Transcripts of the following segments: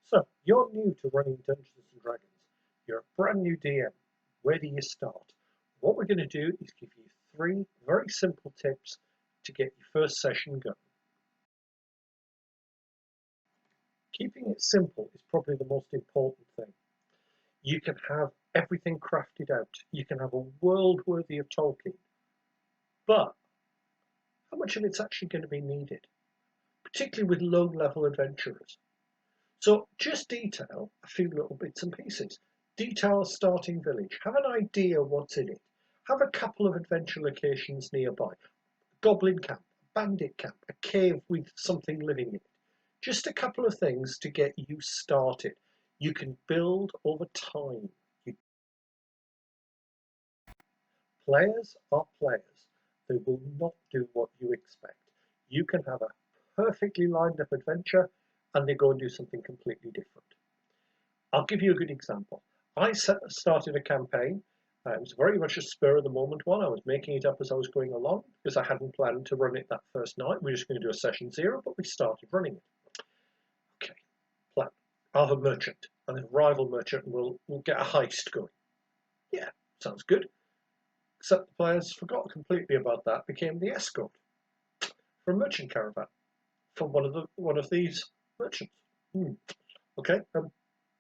So, you're new to running Dungeons and Dragons. You're a brand new DM. Where do you start? What we're going to do is give you 3 very simple tips to get your first session going. Keeping it simple is probably the most important thing. You can have everything crafted out. You can have a world worthy of Tolkien. But how much of it's actually going to be needed? Particularly with low level adventurers. So just detail a few little bits and pieces. Detail a starting village. Have an idea what's in it. Have a couple of adventure locations nearby. Goblin camp, bandit camp, a cave with something living in it. Just a couple of things to get you started. You can build over time. Players are players. They will not do what you expect. You can have a perfectly lined up adventure and they go and do something completely different. I'll give you a good example. I started a campaign. It was very much a spur of the moment one. I was making it up as I was going along because I hadn't planned to run it that first night. We were just going to do a session 0, but we started running it. Okay, plan. I'll have a merchant and a rival merchant and we'll get a heist going. Yeah, sounds good. Except the players forgot completely about that, became the escort for a merchant caravan from one of these merchants. Okay,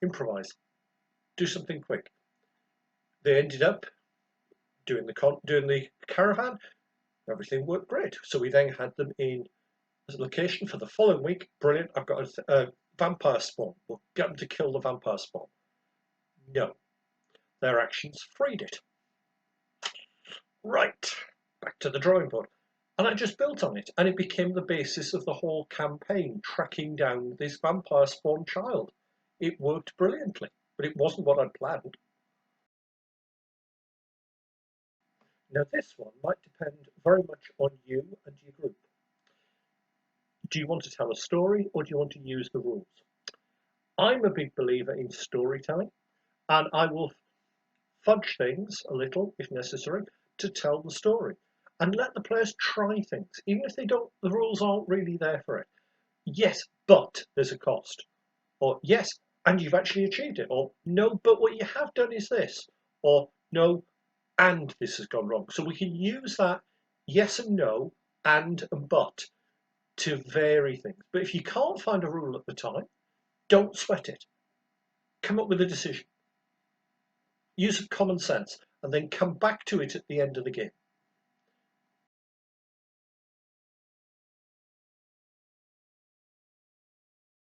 improvise. Do something quick. They ended up doing the caravan. Everything worked great. So we then had them in as a location for the following week. Brilliant. I've got a vampire spawn. We'll get them to kill the vampire spawn. No, their actions freed it. Right, back to the drawing board. And I just built on it, and it became the basis of the whole campaign, tracking down this vampire spawn child. It worked brilliantly, but it wasn't what I'd planned. Now this one might depend very much on you and your group. Do you want to tell a story or do you want to use the rules? I'm a big believer in storytelling, and I will fudge things a little if necessary to tell the story and let the players try things, even if the rules aren't really there for it. Yes, but there's a cost. Or yes, and you've actually achieved it. Or no, but what you have done is this. Or no, and this has gone wrong. So we can use that yes and no, and but to vary things. But if you can't find a rule at the time, don't sweat it. Come up with a decision. Use common sense and then come back to it at the end of the game.